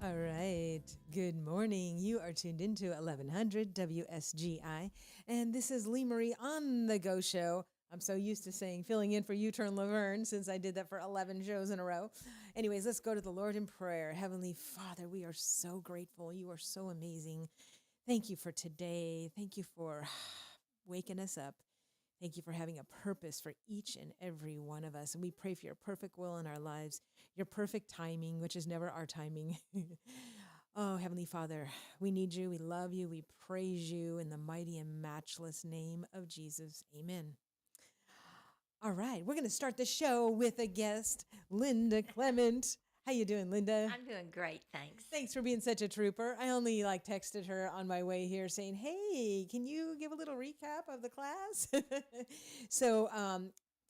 All right. Good morning. You are tuned into 1100 WSGI, and this is Lee Marie on the Go Show. I'm so used to saying filling in for U-Turn Laverne since I did that for 11 shows in a row. Anyways, let's go to the Lord in prayer. Heavenly Father, we are so grateful. You are so amazing. Thank you for today. Thank you for waking us up. Thank you for having a purpose for each and every one of us. And we pray for your perfect will in our lives, your perfect timing, which is never our timing. Oh, Heavenly Father, we need you. We love you. We praise you in the mighty and matchless name of Jesus. Amen. All right, we're going to start the show with a guest, Linda Clement. How you doing, Linda? I'm doing great, thanks. Thanks for being such a trooper. I only texted her on my way here saying, "Hey, can you give a little recap of the class?" So,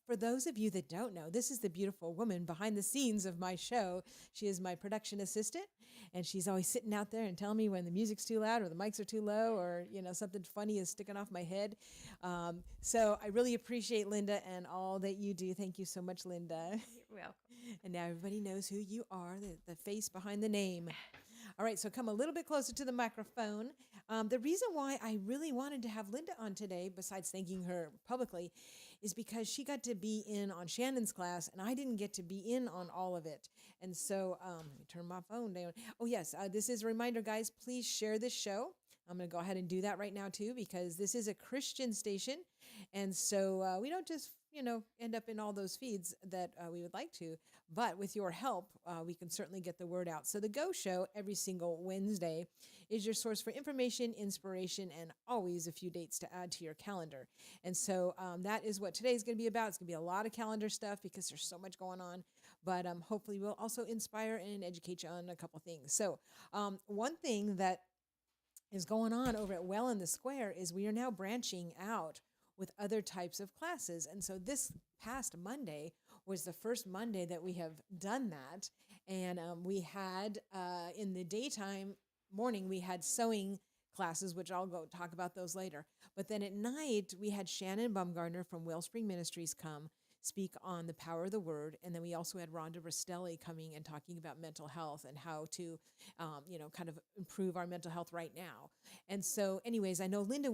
for those of you that don't know, this is the beautiful woman behind the scenes of my show. She is my production assistant, and she's always sitting out there and telling me when the music's too loud or the mics are too low or, something funny is sticking off my head. So I really appreciate Linda and all that you do. Thank you so much, Linda. You're welcome. And now everybody knows who you are, the face behind the name. All right, so come a little bit closer to the microphone. The reason why I really wanted to have Linda on today, besides thanking her publicly, is because she got to be in on Shannon's class, and I didn't get to be in on all of it. And so let me turn my phone down. Oh, yes, this is a reminder, guys, please share this show. I'm going to go ahead and do that right now, too, because this is a Christian station. And so we don't just end up in all those feeds that we would like to. But with your help, we can certainly get the word out. So the Go Show every single Wednesday is your source for information, inspiration, and always a few dates to add to your calendar. And so that is what today is going to be about. It's going to be a lot of calendar stuff because there's so much going on. But hopefully we'll also inspire and educate you on a couple things. So one thing that is going on over at Well in the Square is we are now branching out with other types of classes. And so this past Monday was the first Monday that we have done that. And we had in the daytime morning, we had sewing classes, which I'll go talk about those later. But then at night, we had Shannon Bumgardner from Wellspring Ministries come speak on the power of the word. And then we also had Rhonda Rastelli coming and talking about mental health and how to, kind of improve our mental health right now. And so anyways, I know Linda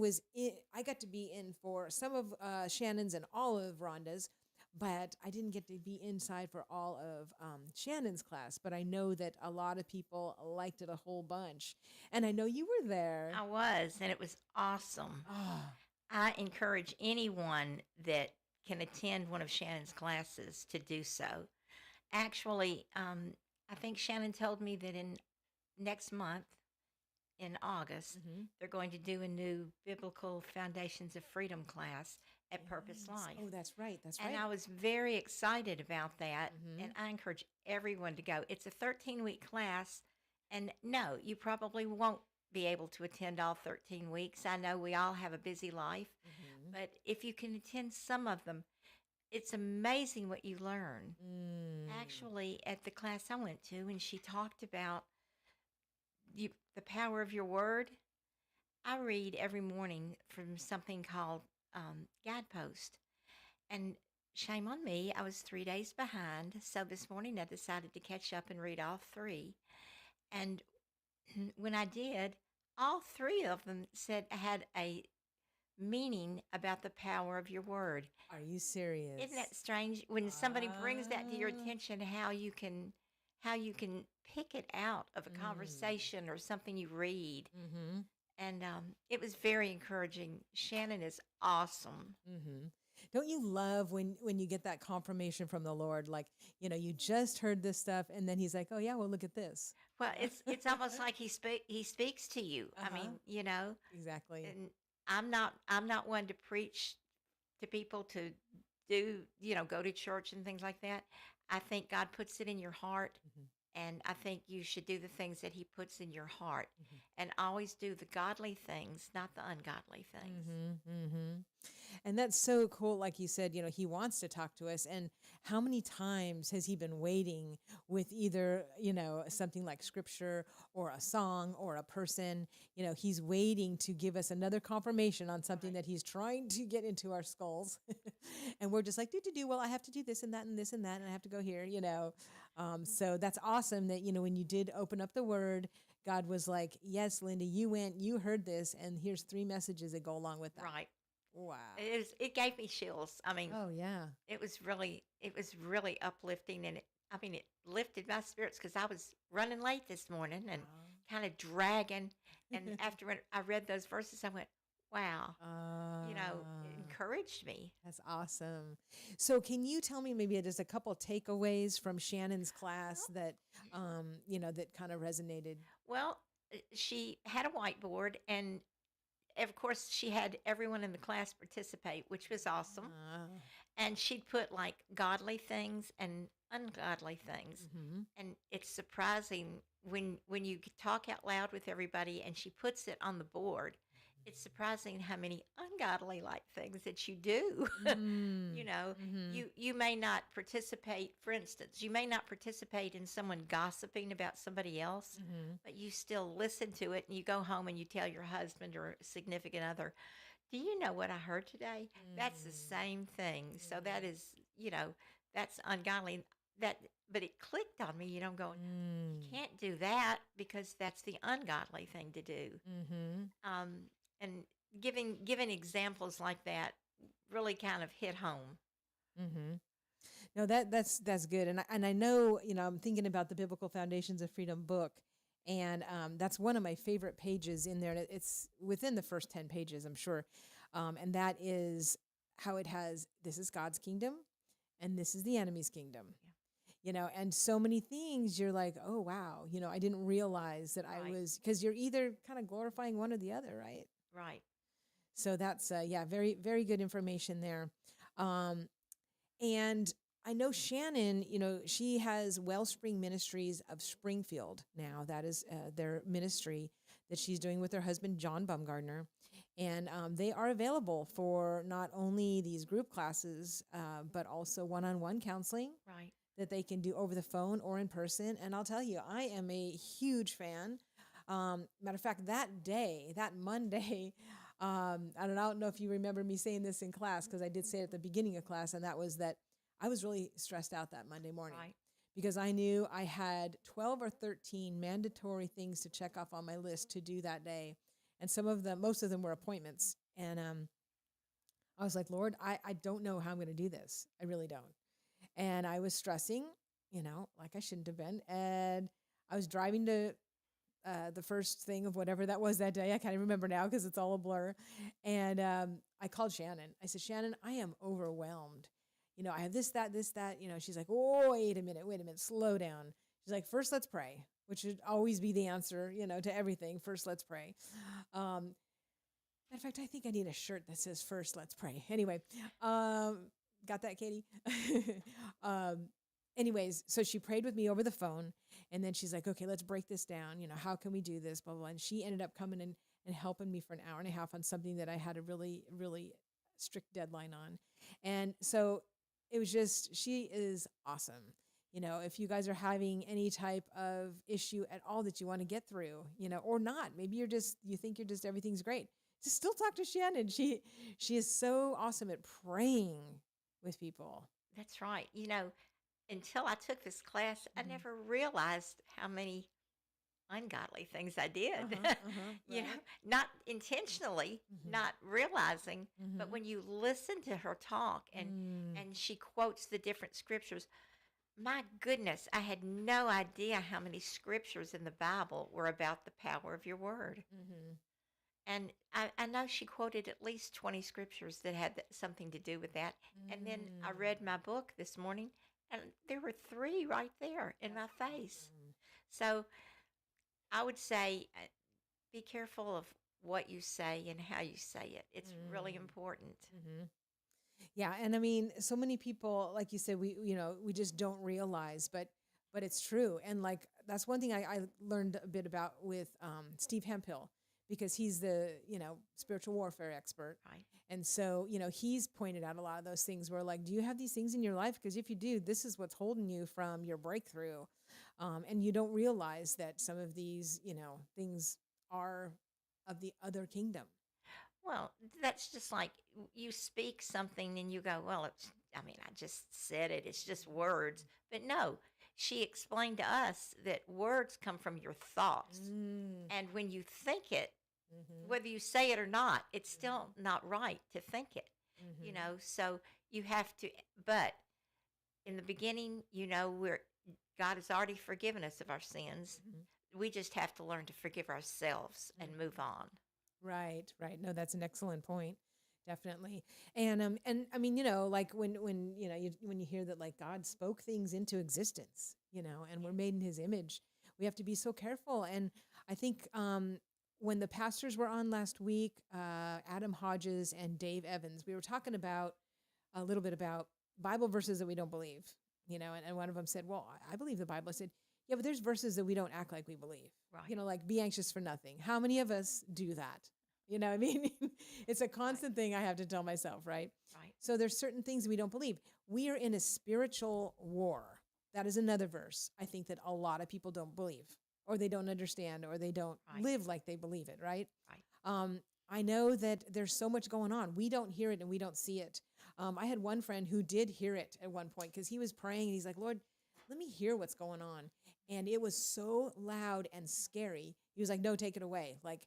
I got to be in for some of Shannon's and all of Rhonda's, but I didn't get to be inside for all of Shannon's class. But I know that a lot of people liked it a whole bunch. And I know you were there. I was, and it was awesome. Ah, I encourage anyone that can attend one of Shannon's classes to do so. Actually, I think Shannon told me that in next month, in August, they're going to do a new Biblical Foundations of Freedom class at Purpose yes. Life. Oh, that's right. That's And right. I was very excited about that, Mhm. and I encourage everyone to go. It's a 13-week class, and no, you probably won't be able to attend all 13 weeks. I know we all have a busy life, Mhm. but if you can attend some of them, it's amazing what you learn. Mm. Actually, at the class I went to, and she talked about the power of your word. I read every morning from something called Guidepost. And shame on me, I was 3 days behind. So this morning I decided to catch up and read all three. And when I did, all three of them said had a meaning about the power of your word. Are you serious? Isn't that strange when somebody brings that to your Ah. attention, how you can pick it out of a Mm. conversation or something you read? Mhm. And it was very encouraging. Shannon is awesome. Mhm. Don't you love when you get that confirmation from the Lord, like, you just heard this stuff and then he's like, "Oh yeah, well look at this." Well, it's almost like he speaks to you. I Uh-huh. mean, Exactly. and I'm not one to preach to people to do, go to church and things like that. I think God puts it in your heart, Mhm. and I think you should do the things that he puts in your heart, Mhm. and always do the godly things, not the ungodly things. Mhm. Mhm. And that's so cool. Like you said, he wants to talk to us. And how many times has he been waiting with either, something like scripture or a song or a person? He's waiting to give us another confirmation on something Right. that he's trying to get into our skulls. And we're just like, do. Well, I have to do this and that and this and that. And I have to go here. So that's awesome that, when you did open up the word, God was like, yes, Linda, you heard this, and here's 3 messages that go along with that. Right. Wow. It gave me chills. I mean, Oh, yeah. it was really uplifting, and it lifted my spirits because I was running late this morning and kind of dragging. And after I read those verses, I went, "Wow!" It Uh, encouraged me. that's awesome. So, can you tell me maybe just a couple takeaways from Shannon's class that kind of resonated? Well, she had a whiteboard, and of course, she had everyone in the class participate, which was awesome. Uh, And she'd put like godly things and ungodly things. mm-hmm. And it's surprising when you talk out loud with everybody and she puts it on the board. It's surprising how many ungodly like things that you do. Mm, you know, mm-hmm. you may not participate, for instance, you may not participate in someone gossiping about somebody else, Mm-hmm. but you still listen to it and you go home and you tell your husband or significant other, do you know what I heard today? That's the same thing. So that is, that's ungodly. That, but it clicked on me, going, you Mm, can't do that because that's the ungodly thing to do. mm-hmm. Um, and giving examples like that really kind of hit home. Mm-hmm. No, that's good, and I know I'm thinking about the Biblical Foundations of Freedom book, and that's one of my favorite pages in there. And it's within the first 10 pages, I'm sure, and that is how it has this is God's kingdom, and this is the enemy's kingdom. And so many things you're like, oh wow, I didn't realize that I Right, was because you're either kind of glorifying one or the other, right? right, So that's yeah, very very good information there. Um, and I know Shannon, she has Wellspring Ministries of Springfield now. That is their ministry that she's doing with her husband, John Bumgardner. And they are available for not only these group classes, but also one on one counseling right. that they can do over the phone or in person. And I'll tell you, I am a huge fan. Matter of fact, that day, that Monday, I don't know if you remember me saying this in class because I did say it at the beginning of class, and that was that I was really stressed out that Monday morning Right. because I knew I had 12 or 13 mandatory things to check off on my list to do that day. And most of them were appointments. And I was like, Lord, I don't know how I'm going to do this. I really don't. And I was stressing, like I shouldn't have been. And I was driving to the first thing of whatever that was that day. I can't even remember now because it's all a blur. And I called Shannon. I said, Shannon, I am overwhelmed. I have this, that, this, that. She's like, oh, wait a minute, slow down. She's like, first, let's pray, which should always be the answer, to everything. First, let's pray. In fact, I think I need a shirt that says first, let's pray. Anyway, got that, Katie? um, anyways, so she prayed with me over the phone. And then she's like, okay, let's break this down. How can we do this? Blah, blah, blah. And she ended up coming in and helping me for an hour and a half on something that I had a really, really strict deadline on. And so it was just, she is awesome. If you guys are having any type of issue at all that you want to get through, or not, maybe you think everything's great. Just still talk to Shannon. She is so awesome at praying with people. That's right. Until I took this class, I Mhm. never realized how many ungodly things I did. Uh-huh, uh-huh, you know, right. not intentionally, Mhm. not realizing, but Mhm. when you listen to her talk Mm. and she quotes the different scriptures, my goodness, I had no idea how many scriptures in the Bible were about the power of your word. Mhm. And I know she quoted at least 20 scriptures that had something to do with that. And then I Mm. read my book this morning, and there were 3 right there in my That's face. awesome. So I would say be careful of what you say and how you say it. It's really Mm. important. Mhm. Yeah, and I mean, so many people, like you said, we just don't realize, but it's true. And like that's one thing I learned a bit about with Steve Hemphill, because he's the, spiritual warfare expert. Right. And so, he's pointed out a lot of those things where, like, do you have these things in your life? Because if you do, this is what's holding you from your breakthrough. And you don't realize that some of these, things are of the other kingdom. Well, that's just like you speak something and you go, well, I mean, I just said it. It's just words. But no, she explained to us that words come from your thoughts. Mm. And when you think it, Mm-hmm. whether you say it or not, it's still not right to think it, Mm-hmm. so you have to, but in the beginning, God has already forgiven us of our sins. Mm-hmm. We just have to learn to forgive ourselves and move on. Right, right. No, that's an excellent point. Definitely. And I mean, like when you hear that, like, God spoke things into existence, and we're made in his image, we have to be so careful. And I think when the pastors were on last week, Adam Hodges and Dave Evans, we were talking about a little bit about Bible verses that we don't believe, and one of them said, well, I believe the Bible. I said, yeah, but there's verses that we don't act like we believe. Right. Like, be anxious for nothing. How many of us do that? You know what I mean? It's a constant thing I have to tell myself, right? Right. So there's certain things we don't believe. We are in a spiritual war. That is another verse I think that a lot of people don't believe, or they don't understand, or they don't live like they believe it, right? Right. I know that there's so much going on. We don't hear it and we don't see it. I had one friend who did hear it at one point because he was praying and he's like, Lord, let me hear what's going on. And it was so loud and scary. He was like, no, take it away. Like,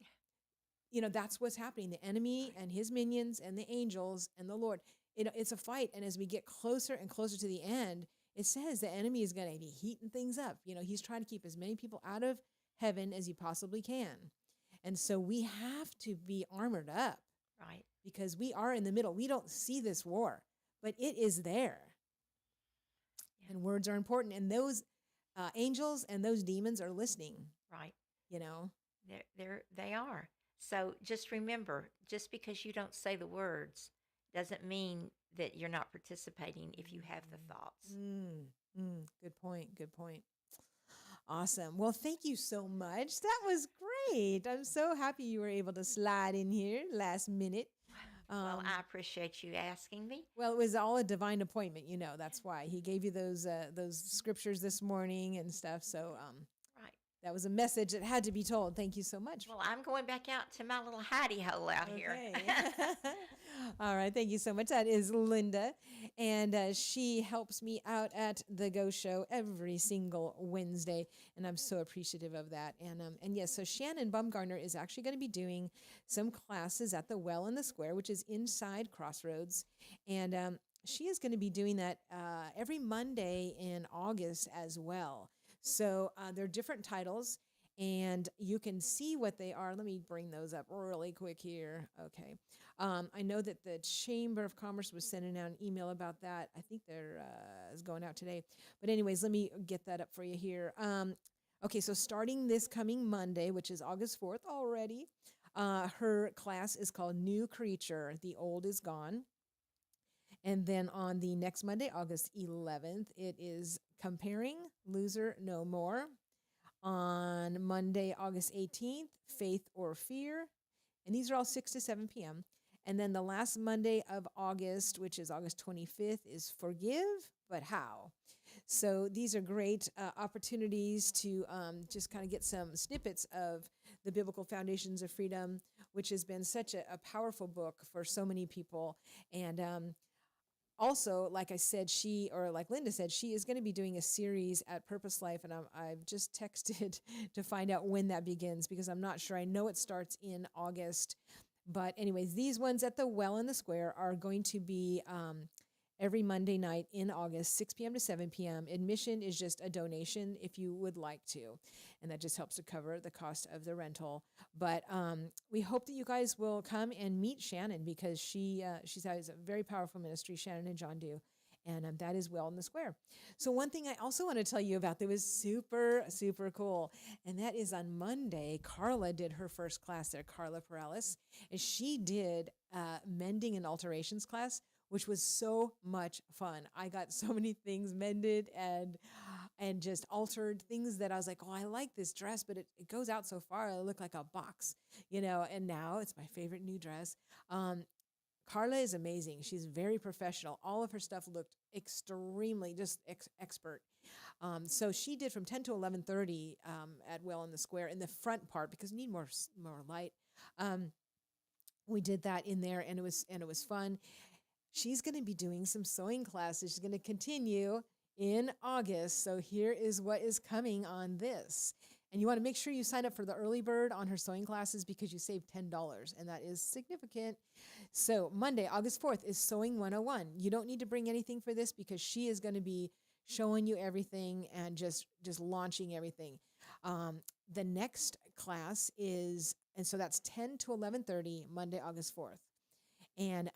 that's what's happening. The enemy and his minions and the angels and the Lord, it's a fight. And as we get closer and closer to the end, it says the enemy is going to be heating things up. He's trying to keep as many people out of heaven as he possibly can. And so we have to be armored up. Right. Because we are in the middle. We don't see this war, but it is there. Yeah. And words are important. And those angels and those demons are listening. Right. They are. So just remember, just because you don't say the words doesn't mean that you're not participating if you have the thoughts. Good point. Good point. Awesome. Well, thank you so much. That was great. I'm so happy you were able to slide in here last minute. Well, I appreciate you asking me. Well, it was all a divine appointment. That's why he gave you those scriptures this morning and stuff. So right. That was a message that had to be told. Thank you so much. Well, I'm going back out to my little hidey hole out here. All right. Thank you so much. That is Linda. And she helps me out at the Go Show every single Wednesday. And I'm so appreciative of that. And yes, so Shannon Bumgarner is actually going to be doing some classes at the Well in the Square, which is inside Crossroads. And she is going to be doing that every Monday in August as well. So they're different titles, and you can see what they are. Let me bring those up really quick here. Okay. I know that the Chamber of Commerce was sending out an email about that. I think they're is going out today. But anyways, let me get that up for you here. Okay, so starting this coming Monday, which is August 4th already, her class is called New Creature, The Old is Gone. And then on the next Monday, August 11th, it is Comparing Loser No More. On Monday, August 18th, Faith or Fear. And these are all 6 to 7 p.m. And then the last Monday of August, which is August 25th, is Forgive, but How? So these are great opportunities to just kind of get some snippets of the Biblical Foundations of Freedom, which has been such a powerful book for so many people. And also, like I said, like Linda said, she is going to be doing a series at Purpose Life, and I've just texted to find out when that begins because I'm not sure. I know it starts in August. But anyways, these ones at the Well in the Square are going to be every Monday night in August, 6 p.m. to 7 p.m. Admission is just a donation if you would like to, and that just helps to cover the cost of the rental. But we hope that you guys will come and meet Shannon because she has a very powerful ministry, Shannon and John do, and that is Well in the Square. So one thing I also want to tell you about that was super, super cool, and that is on Monday, Carla did her first class there, Carla Perales, and she did mending and alterations class, which was so much fun. I got so many things mended, and and just altered things that I was like, oh, I like this dress, but it goes out so far. I look like a box, and now it's my favorite new dress. Um, Carla is amazing. She's very professional. All of her stuff looked extremely just expert. So she did from 10 to 11:30 at Well in the Square in the front part because we need more light. Um, we did that in there, and it was fun. She's going to be doing some sewing classes. She's going to continue in August. So here is what is coming on this. And you want to make sure you sign up for the early bird on her sewing classes because you save $10, and that is significant. So Monday, August 4th is Sewing 101. You don't need to bring anything for this because she is going to be showing you everything and just launching everything. The next class is, and so that's 10 to 11:30 Monday, August 4th. And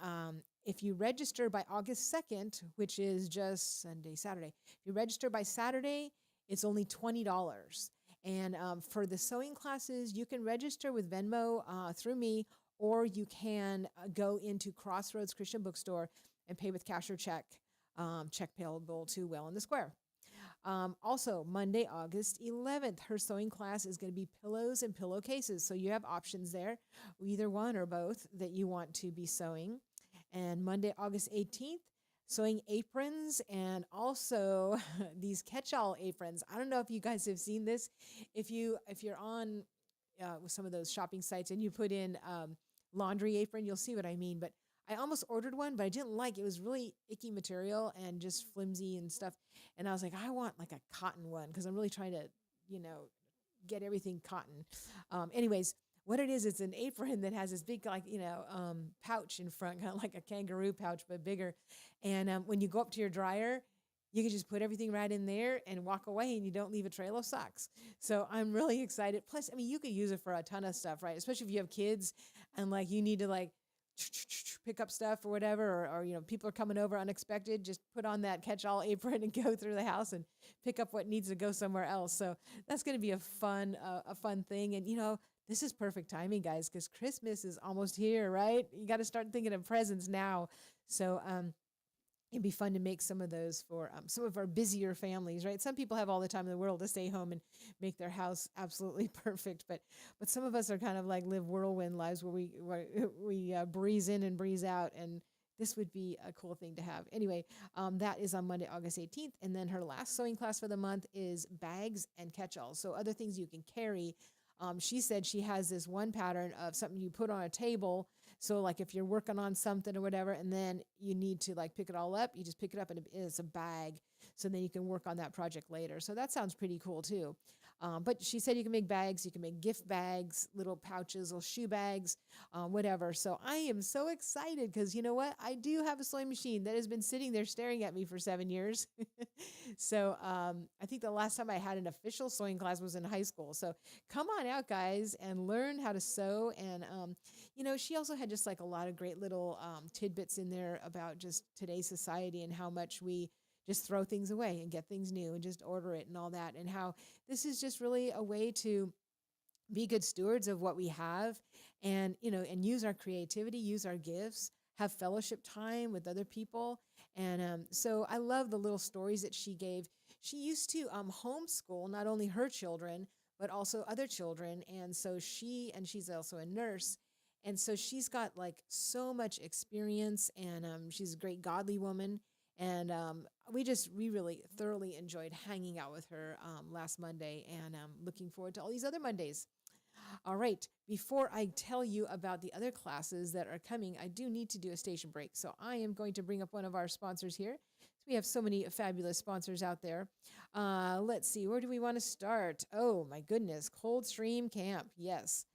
if you register by August 2nd, which is just Sunday, Saturday, if you register by Saturday, it's only $20. And for the sewing classes, you can register with Venmo through me, or you can go into Crossroads Christian Bookstore and pay with cash or check, check payable to Well in the Square. Also, Monday, August 11th, her sewing class is going to be pillows and pillowcases. So you have options there, either one or both that you want to be sewing. And Monday, August 18th, sewing aprons and also these catch-all aprons. I don't know if you guys have seen this. If you're on with some of those shopping sites and you put in laundry apron, you'll see what I mean. But I almost ordered one, but I didn't like it. It was really icky material and just flimsy and stuff. And I was like, I want like a cotton one because I'm really trying to, get everything cotton. Anyways, what it is, it's an apron that has this big, like, pouch in front, kind of like a kangaroo pouch, but bigger. And when you go up to your dryer, you can just put everything right in there and walk away, and you don't leave a trail of socks. So I'm really excited. Plus, I mean, you could use it for a ton of stuff, right? Especially if you have kids and like you need to like pick up stuff or whatever, or people are coming over unexpected. Just put on that catch-all apron and go through the house and pick up what needs to go somewhere else. So that's going to be a fun thing. And this is perfect timing, guys, because Christmas is almost here, right? You got to start thinking of presents now. So it'd be fun to make some of those for some of our busier families, right? Some people have all the time in the world to stay home and make their house absolutely perfect, but some of us are kind of like live whirlwind lives where we breeze in and breeze out, and this would be a cool thing to have. Anyway, that is on Monday, August 18th, and then her last sewing class for the month is bags and catch-alls, so other things you can carry. She said she has this one pattern of something you put on a table. So like if you're working on something or whatever, and then you need to like pick it all up, you just pick it up and it's a bag. So then you can work on that project later. So that sounds pretty cool too. But she said you can make bags, you can make gift bags, little pouches, little shoe bags, whatever. So I am so excited because you know what? I do have a sewing machine that has been sitting there staring at me for 7 years. So I think the last time I had an official sewing class was in high school. So come on out, guys, and learn how to sew. And, she also had just like a lot of great little tidbits in there about just today's society and how much we just throw things away and get things new and just order it and all that. And how this is just really a way to be good stewards of what we have and, and use our creativity, use our gifts, have fellowship time with other people. And so I love the little stories that she gave. She used to homeschool not only her children, but also other children. And so she's also a nurse. And so she's got like so much experience, and she's a great godly woman. And we really thoroughly enjoyed hanging out with her last Monday, and looking forward to all these other Mondays. All right, before I tell you about the other classes that are coming, I do need to do a station break. So I am going to bring up one of our sponsors here. We have so many fabulous sponsors out there. Let's see, where do we want to start? Oh my goodness, Coldstream Camp, yes.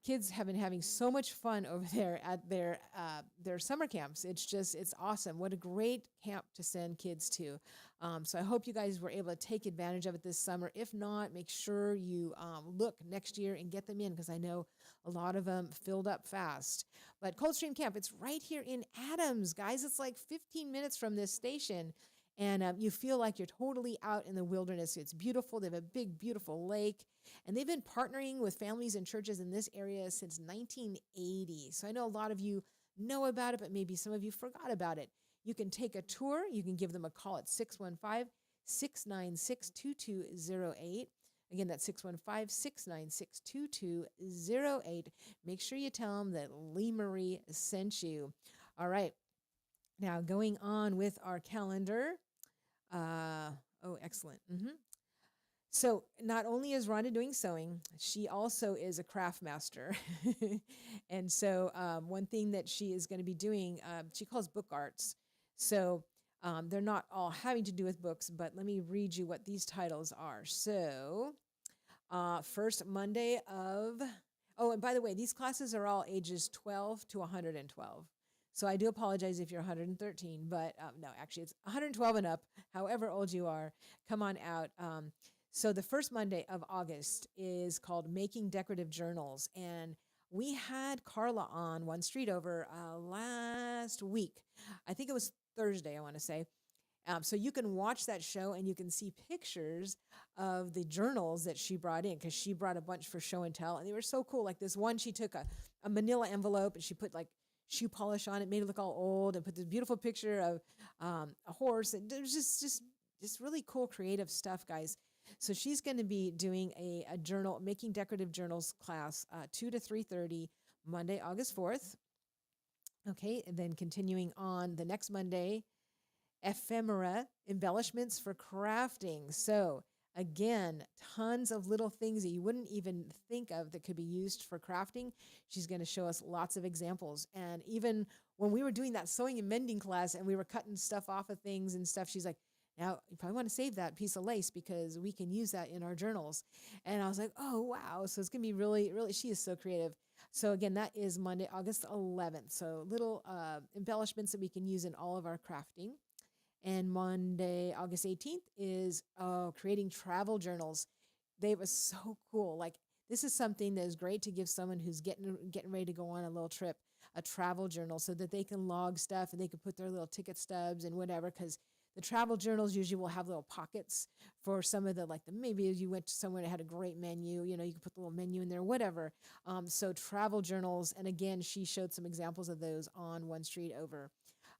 Kids have been having so much fun over there at their summer camps. It's awesome. What a great camp to send kids to. So I hope you guys were able to take advantage of it this summer. If not, make sure you look next year and get them in, because I know a lot of them filled up fast. But Coldstream Camp, it's right here in Adams, guys. It's like 15 minutes from this station. And you feel like you're totally out in the wilderness. It's beautiful. They have a big, beautiful lake. And they've been partnering with families and churches in this area since 1980. So I know a lot of you know about it, but maybe some of you forgot about it. You can take a tour. You can give them a call at 615 615-696-2208. Again, that's 615-696-2208. Make sure you tell them that Lee Marie sent you. All right. Now, going on with our calendar. Excellent. So not only is Rhonda doing sewing, she also is a craft master. And so one thing that she is going to be doing, she calls book arts. So they're not all having to do with books, but let me read you what these titles are. So first Monday of, oh, and by the way, these classes are all ages 12 to 112. So I do apologize if you're 113, but no, actually it's 112 and up, however old you are, come on out. So the first Monday of August is called Making Decorative Journals. And we had Carla on One Street Over last week. I think it was Thursday, I want to say. So you can watch that show and you can see pictures of the journals that she brought in, because she brought a bunch for show and tell. And they were so cool. Like this one, she took a manila envelope and she put like shoe polish on it, made it look all old, and put this beautiful picture of a horse. And there's just really cool creative stuff, guys. So she's going to be doing a journal, making decorative journals class, 2 to 3:30, Monday, August 4th. Okay, and then continuing on the next Monday, ephemera, embellishments for crafting. So again, tons of little things that you wouldn't even think of that could be used for crafting. She's going to show us lots of examples. And even when we were doing that sewing and mending class and we were cutting stuff off of things and stuff, she's like, now, you probably want to save that piece of lace because we can use that in our journals. And I was like, oh, wow. So it's going to be really, really, she is so creative. So again, that is Monday, August 11th. So little embellishments that we can use in all of our crafting. And Monday, August 18th is creating travel journals. They were so cool. Like, this is something that is great to give someone who's getting ready to go on a little trip, a travel journal, so that they can log stuff and they can put their little ticket stubs and whatever, because the travel journals usually will have little pockets for some of the, maybe you went to somewhere that had a great menu, you can put the little menu in there, whatever. So travel journals. And again, she showed some examples of those on One Street Over.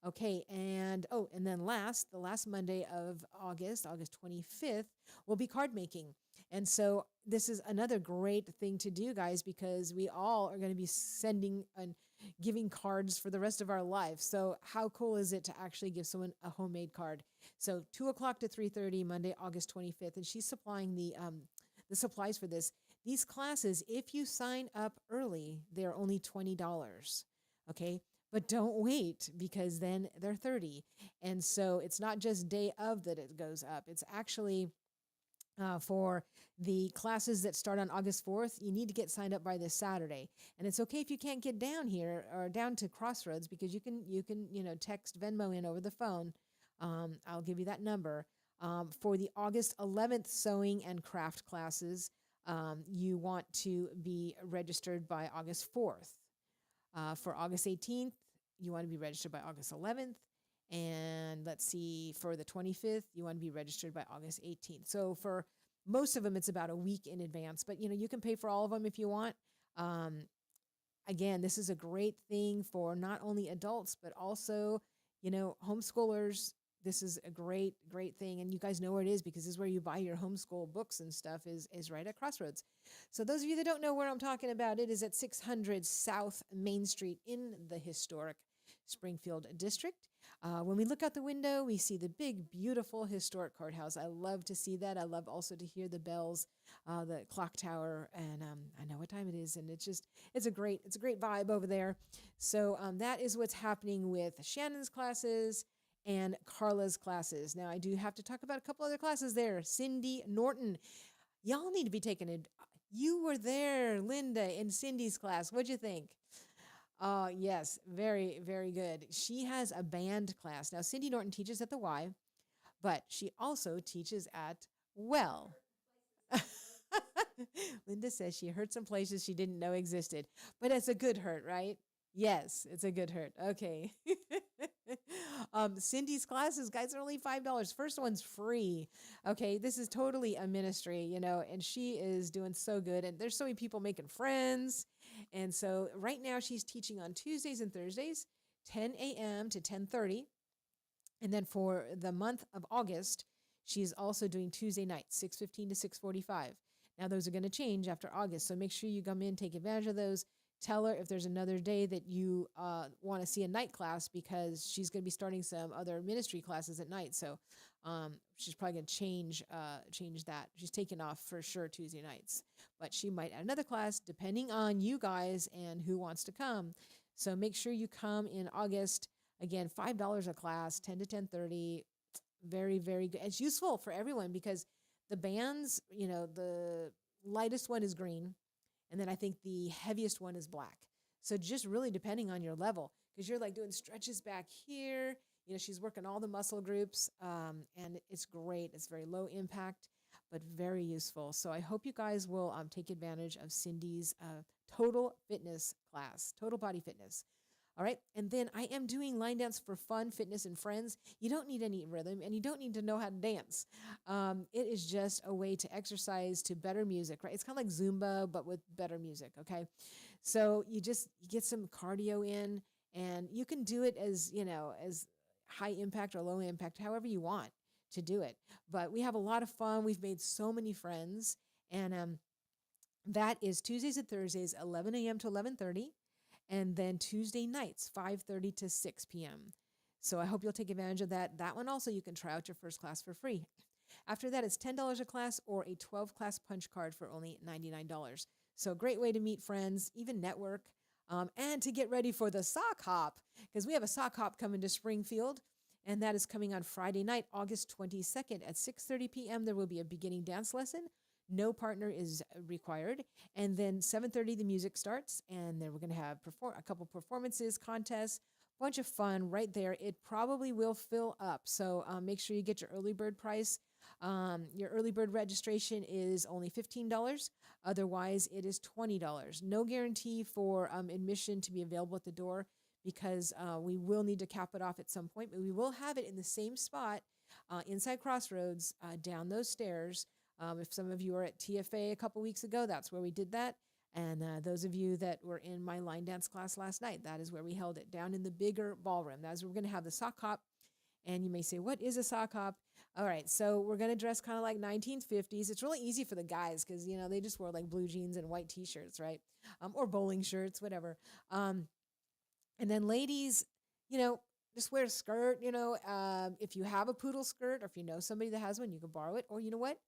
Okay, and then the last Monday of August, August 25th, will be card making. And so this is another great thing to do, guys, because we all are going to be sending and giving cards for the rest of our life. So how cool is it to actually give someone a homemade card? So 2 o'clock to 3:30, Monday, August 25th, and she's supplying the supplies for this. These classes, if you sign up early, they're only $20. Okay. But don't wait, because then they're 30. And so it's not just day of that it goes up. It's actually for the classes that start on August 4th, you need to get signed up by this Saturday. And it's okay if you can't get down here or down to Crossroads, because you can text Venmo in over the phone. I'll give you that number. For the August 11th sewing and craft classes, you want to be registered by August 4th. For August 18th, you want to be registered by August 11th. And let's see, for the 25th, you want to be registered by August 18th. So for most of them, it's about a week in advance. But, you can pay for all of them if you want. Again, this is a great thing for not only adults, but also, homeschoolers. This is a great, great thing. And you guys know where it is, because this is where you buy your homeschool books and stuff, is right at Crossroads. So those of you that don't know where I'm talking about, it is at 600 South Main Street in the historic Springfield district. When we look out the window, we see the big, beautiful historic courthouse. I love to see that. I love also to hear the bells, the clock tower, and I know what time it is. And it's a great vibe over there. So that is what's happening with Shannon's classes and Carla's classes. Now, I do have to talk about a couple other classes there. Cindy Norton. Y'all need to be taking it. You were there, Linda, in Cindy's class. What'd you think? Yes, very, very good. She has a band class. Now, Cindy Norton teaches at the Y, but she also teaches at Well. Linda says she hurt some places she didn't know existed, but it's a good hurt, right? Yes, it's a good hurt. Okay. Cindy's classes, guys, are only $5. First one's free. Okay, this is totally a ministry, and she is doing so good. And there's so many people making friends. And so right now she's teaching on Tuesdays and Thursdays, 10 a.m. to 10:30. And then for the month of August, She's also doing Tuesday nights, 6:15 to 6:45. Now those are going to change after August, so make sure you come in, take advantage of those. Tell her if there's another day that you want to see a night class, because she's going to be starting some other ministry classes at night. So she's probably going to change that. She's taking off for sure Tuesday nights, but she might add another class depending on you guys and who wants to come. So make sure you come in August. Again, $5 a class, 10 to 10:30. Very, very good. It's useful for everyone because the bands, the lightest one is green, and then I think the heaviest one is black. So just really depending on your level, because you're like doing stretches back here. She's working all the muscle groups, and it's great. It's very low impact, but very useful. So I hope you guys will take advantage of Cindy's total fitness class, total body fitness. All right. And then I am doing line dance for fun, fitness, and friends. You don't need any rhythm, and you don't need to know how to dance. It is just a way to exercise to better music, right? It's kind of like Zumba, but with better music. Okay. So you get some cardio in, and you can do it as high impact or low impact, however you want to do it. But we have a lot of fun. We've made so many friends, and that is Tuesdays and Thursdays, 11 a.m. to 11:30. And then Tuesday nights, 5:30 to 6 p.m. So I hope you'll take advantage of that. That one also, you can try out your first class for free. After that, it's $10 a class or a 12-class punch card for only $99. So a great way to meet friends, even network, and to get ready for the sock hop, because we have a sock hop coming to Springfield, and that is coming on Friday night, August 22nd at 6:30 p.m. There will be a beginning dance lesson. No partner is required. And then 7:30, the music starts. And then we're going to have a couple performances, contests, bunch of fun right there. It probably will fill up. So make sure you get your early bird price. Your early bird registration is only $15. Otherwise, it is $20. No guarantee for admission to be available at the door, because we will need to cap it off at some point. But we will have it in the same spot inside Crossroads, down those stairs. If some of you were at TFA a couple weeks ago, that's where we did that. And those of you that were in my line dance class last night, that is where we held it, down in the bigger ballroom. That's where we're going to have the sock hop. And you may say, what is a sock hop? All right, so we're going to dress kind of like 1950s. It's really easy for the guys because, they just wore like blue jeans and white T-shirts, right? Or bowling shirts, whatever. And then ladies, just wear a skirt. If you have a poodle skirt, or if you know somebody that has one, you can borrow it. Or you know what?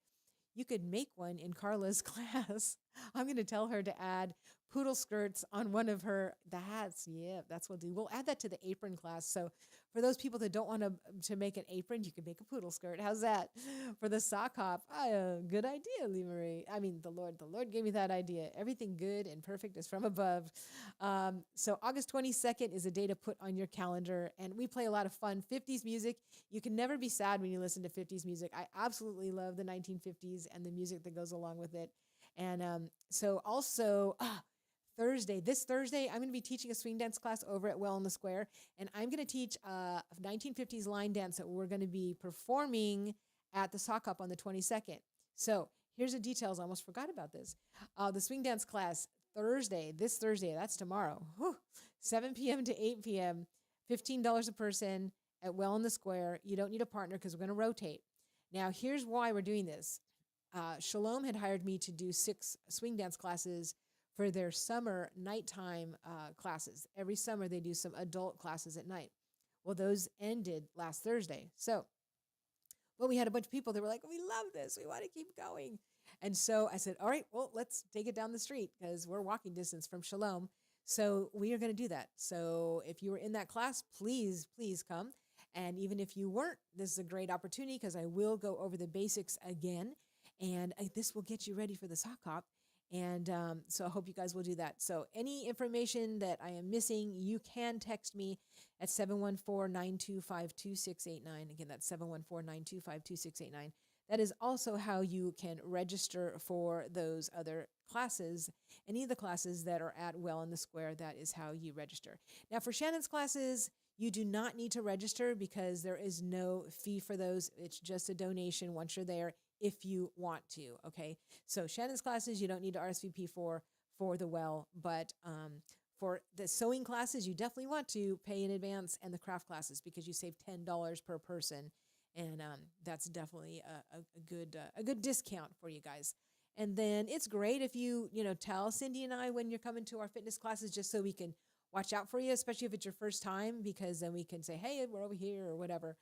You could make one in Carla's class. I'm going to tell her to add poodle skirts on one of the hats. Yeah, that's what we'll do. We'll add that to the apron class. So for those people that don't want to make an apron, you can make a poodle skirt. How's that? For the sock hop, good idea, Lee Marie. I mean, the Lord gave me that idea. Everything good and perfect is from above. So August 22nd is a day to put on your calendar, and we play a lot of fun 50s music. You can never be sad when you listen to 50s music. I absolutely love the 1950s and the music that goes along with it. And so also this Thursday, I'm going to be teaching a swing dance class over at Well in the Square, and I'm going to teach a 1950s line dance that we're going to be performing at the sock hop on the 22nd. So here's the details. I almost forgot about this. The swing dance class this Thursday, that's tomorrow, 7 p.m. to 8 p.m., $15 a person at Well in the Square. You don't need a partner because we're going to rotate. Now, here's why we're doing this. Shalom had hired me to do 6 swing dance classes for their summer nighttime classes. Every summer they do some adult classes at night. Well, those ended last Thursday. But we had a bunch of people that were like, we love this. We want to keep going. And so I said, all right, well, let's take it down the street because we're walking distance from Shalom. So we are going to do that. So if you were in that class, please come. And even if you weren't, this is a great opportunity because I will go over the basics again. And this will get you ready for the sock hop. And so I hope you guys will do that. So any information that I am missing, you can text me at 714-925-2689. Again, that's 714-925-2689. That is also how you can register for those other classes. Any of the classes that are at Well in the Square, that is how you register. Now for Shannon's classes, you do not need to register because there is no fee for those. It's just a donation once you're there if you want to, okay? So Shannon's classes, you don't need to RSVP for the Well, but for the sewing classes, you definitely want to pay in advance, and the craft classes because you save $10 per person. and that's definitely a good discount for you guys. And then it's great if you tell Cindy and I when you're coming to our fitness classes, just so we can watch out for you, especially if it's your first time, because then we can say, hey, we're over here or whatever.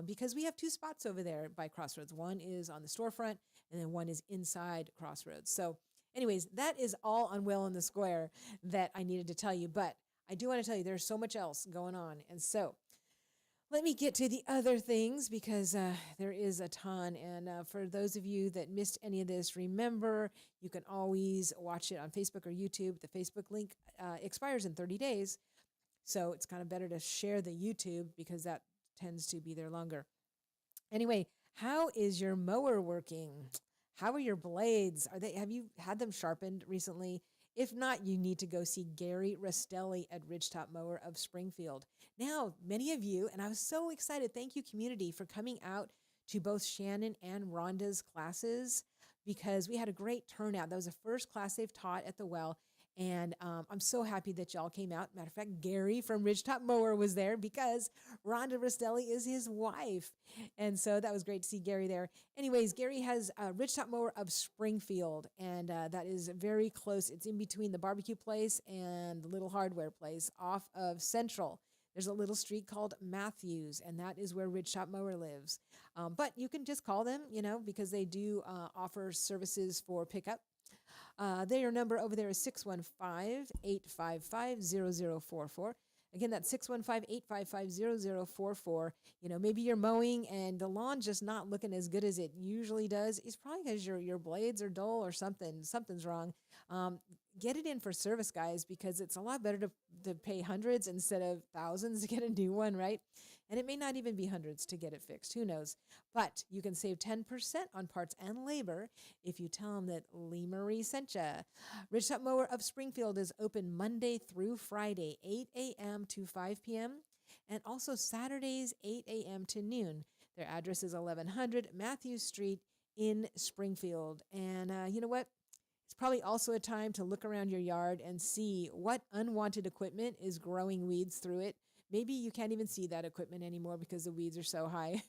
Because we have two spots over there by Crossroads. One is on the storefront, and then one is inside Crossroads. So, anyways, that is all on Well in the Square that I needed to tell you. But I do want to tell you there's so much else going on. And so, let me get to the other things because there is a ton. And for those of you that missed any of this, remember you can always watch it on Facebook or YouTube. The Facebook link expires in 30 days. So it's kind of better to share the YouTube because that tends to be there longer. Anyway, how is your mower working? How are your blades? Have you had them sharpened recently? If not, you need to go see Gary Restelli at Ridgetop Mower of Springfield. Now, many of you, and I was so excited, thank you, community, for coming out to both Shannon and Rhonda's classes because we had a great turnout. That was the first class they've taught at the well. And I'm so happy that y'all came out. Matter of fact, Gary from Ridgetop Mower was there because Rhonda Restelli is his wife. And so that was great to see Gary there. Anyways, Gary has Ridgetop Mower of Springfield, and that is very close. It's in between the barbecue place and the little hardware place off of Central. There's a little street called Matthews, and that is where Ridgetop Mower lives. But you can just call them, because they do offer services for pickup. Their number over there is 615-855-0044. Again, that's 615-855-0044. Maybe you're mowing and the lawn's just not looking as good as it usually does. It's probably because your blades are dull or something's wrong. Get it in for service, guys, because it's a lot better to pay hundreds instead of thousands to get a new one, right? And it may not even be hundreds to get it fixed. Who knows? But you can save 10% on parts and labor if you tell them that Lee Marie sent you. Ridgetop Mower of Springfield is open Monday through Friday, 8 a.m. to 5 p.m., and also Saturdays, 8 a.m. to noon. Their address is 1100 Matthews Street in Springfield. And you know what? It's probably also a time to look around your yard and see what unwanted equipment is growing weeds through it. Maybe you can't even see that equipment anymore because the weeds are so high.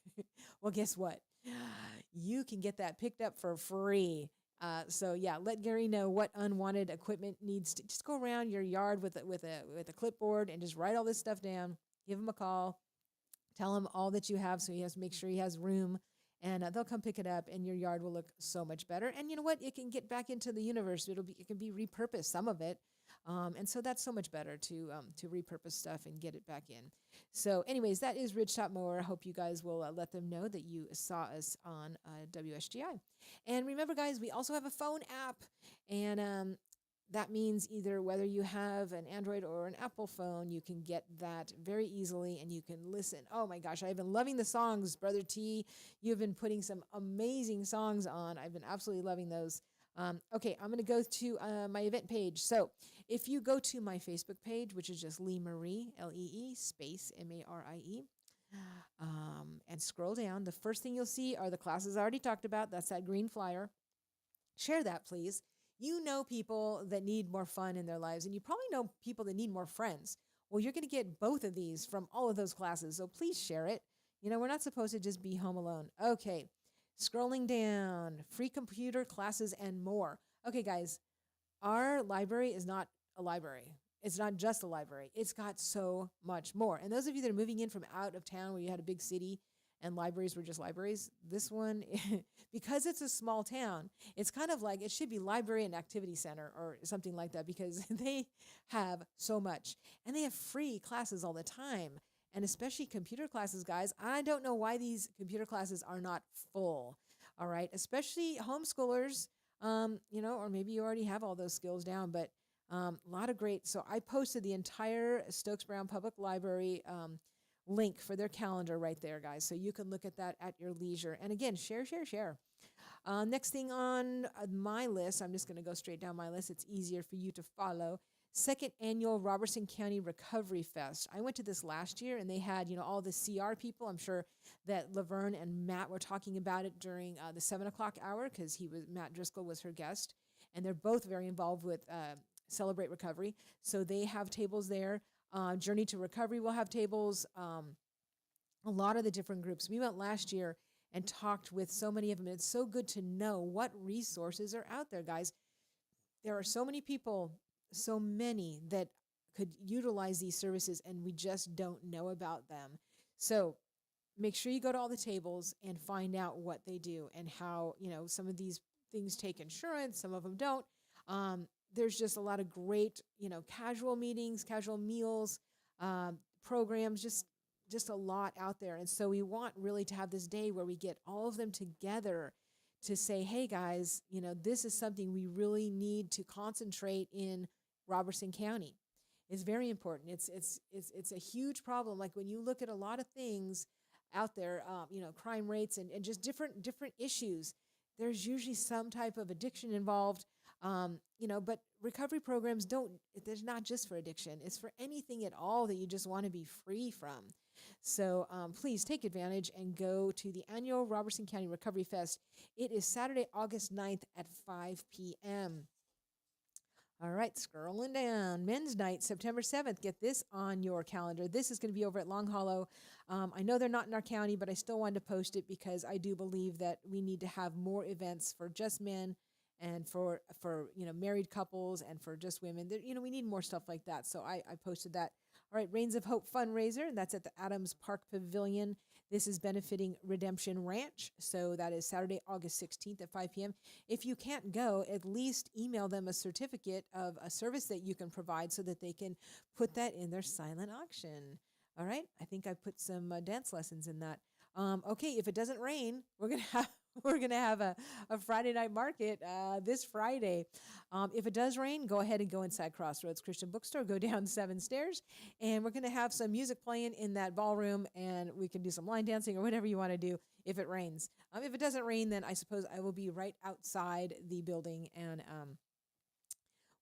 Well, guess what? You can get that picked up for free. So yeah, let Gary know what unwanted equipment needs to. Just go around your yard with a clipboard and just write all this stuff down. Give him a call. Tell him all that you have, so he has to make sure he has room. And they'll come pick it up, and your yard will look so much better. And you know what? It can get back into the universe. It can be repurposed, some of it, and so that's so much better to repurpose stuff and get it back in. So, anyways, that is Ridgetop Mower. I hope you guys will let them know that you saw us on WSGI. And remember, guys, we also have a phone app, and that means either whether you have an Android or an Apple phone, you can get that very easily and you can listen. Oh my gosh, I've been loving the songs, Brother T. You've been putting some amazing songs on. I've been absolutely loving those. Okay, I'm going to go to my event page. So if you go to my Facebook page, which is just Lee Marie, Lee space Marie, and scroll down, the first thing you'll see are the classes I already talked about. That's that green flyer. Share that, please. You know people that need more fun in their lives, and you probably know people that need more friends. Well, you're going to get both of these from all of those classes, so please share it. We're not supposed to just be home alone. Okay, scrolling down, free computer classes and more. Okay, guys, our library is not a library. It's not just a library. It's got so much more. And those of you that are moving in from out of town where you had a big city and libraries were just libraries, this one, because it's a small town, it's kind of like it should be library and activity center or something like that because they have so much. And they have free classes all the time, and especially computer classes, guys. I don't know why these computer classes are not full, all right? Especially homeschoolers, or maybe you already have all those skills down, but a lot of great. So I posted the entire Stokes Brown Public Library link for their calendar right there, guys. So you can look at that at your leisure. And again, share. Next thing on my list, I'm just going to go straight down my list. It's easier for you to follow. Second annual Robertson County Recovery Fest. I went to this last year, and they had, all the CR people. I'm sure that Laverne and Matt were talking about it during the 7 o'clock hour because Matt Driscoll was her guest, and they're both very involved with Celebrate Recovery. So they have tables there. Journey to Recovery will have tables. a lot of the different groups. We went last year and talked with so many of them. It's so good to know what resources are out there, guys. There are so many people, so many that could utilize these services, and we just don't know about them. So make sure you go to all the tables and find out what they do and how, some of these things take insurance, some of them don't. There's just a lot of great, casual meetings, casual meals, programs, just a lot out there. And so we want really to have this day where we get all of them together to say, hey guys, this is something we really need to concentrate in Robertson County. It's very important. It's a huge problem. Like when you look at a lot of things out there, crime rates and just different issues, there's usually some type of addiction involved. But recovery programs don't, there's not just for addiction, it's for anything at all that you just want to be free from. So please take advantage and go to the annual Robertson County Recovery Fest. It is Saturday, August 9th at 5 p.m. All right, scrolling down. Men's Night, September 7th. Get this on your calendar. This is going to be over at Long Hollow. I know they're not in our county, but I still wanted to post it because I do believe that we need to have more events for just men and for married couples and for just women. We need more stuff like that. So I posted that. All right, Reigns of Hope fundraiser, and that's at the Adams Park Pavilion. This is benefiting Redemption Ranch. So that is Saturday, August 16th at 5 p.m. If you can't go, at least email them a certificate of a service that you can provide so that they can put that in their silent auction. All right, I think I put some dance lessons in that. Okay, if it doesn't rain, we're gonna have a Friday night market this Friday. If it does rain, go ahead and go inside Crossroads Christian Bookstore. Go down 7 stairs, and we're gonna have some music playing in that ballroom, and we can do some line dancing or whatever you want to do if it rains. If it doesn't rain, then I suppose I will be right outside the building, and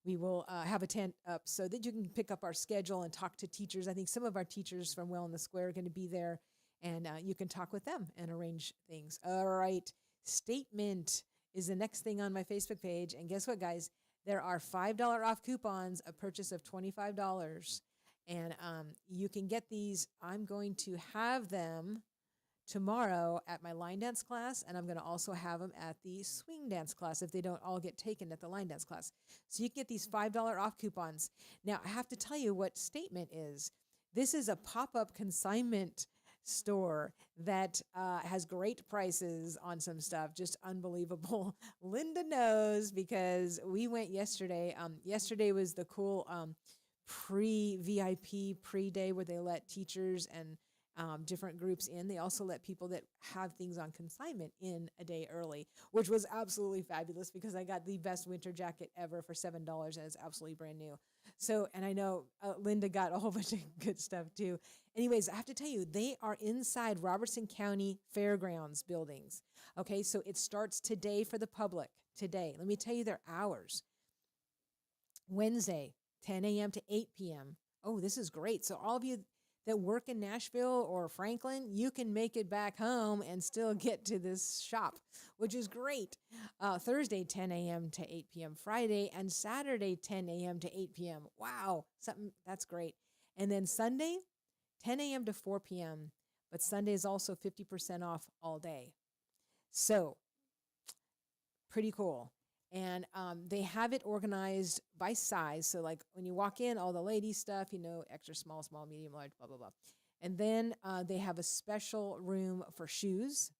we will have a tent up so that you can pick up our schedule and talk to teachers. I think some of our teachers from Well in the Square are going to be there, and you can talk with them and arrange things. All right. Statement is the next thing on my Facebook page. And guess what, guys? There are $5 off coupons, a purchase of $25. And you can get these. I'm going to have them tomorrow at my line dance class, and I'm going to also have them at the swing dance class if they don't all get taken at the line dance class. So you can get these $5 off coupons. Now, I have to tell you what Statement is. This is a pop-up consignment store that has great prices on some stuff, just unbelievable. Linda knows because we went yesterday. Yesterday was the cool pre-VIP pre-day where they let teachers and different groups in. They also let people that have things on consignment in a day early, which was absolutely fabulous because I got the best winter jacket ever for $7 and it's absolutely brand new. So, and I know Linda got a whole bunch of good stuff too. Anyways, I have to tell you, they are inside Robertson County Fairgrounds buildings. Okay, so it starts today for the public. Today, let me tell you their hours. Wednesday, 10 a.m. to 8 p.m. Oh, this is great. So all of you that work in Nashville or Franklin, you can make it back home and still get to this shop, which is great. Thursday, 10 a.m. to 8 p.m. Friday, and Saturday, 10 a.m. to 8 p.m. Wow, that's great. And then Sunday, 10 a.m. to 4 p.m., but Sunday is also 50% off all day. So pretty cool. And they have it organized by size. So like when you walk in, all the ladies stuff, extra small, small, medium, large, blah, blah, blah. And then they have a special room for shoes.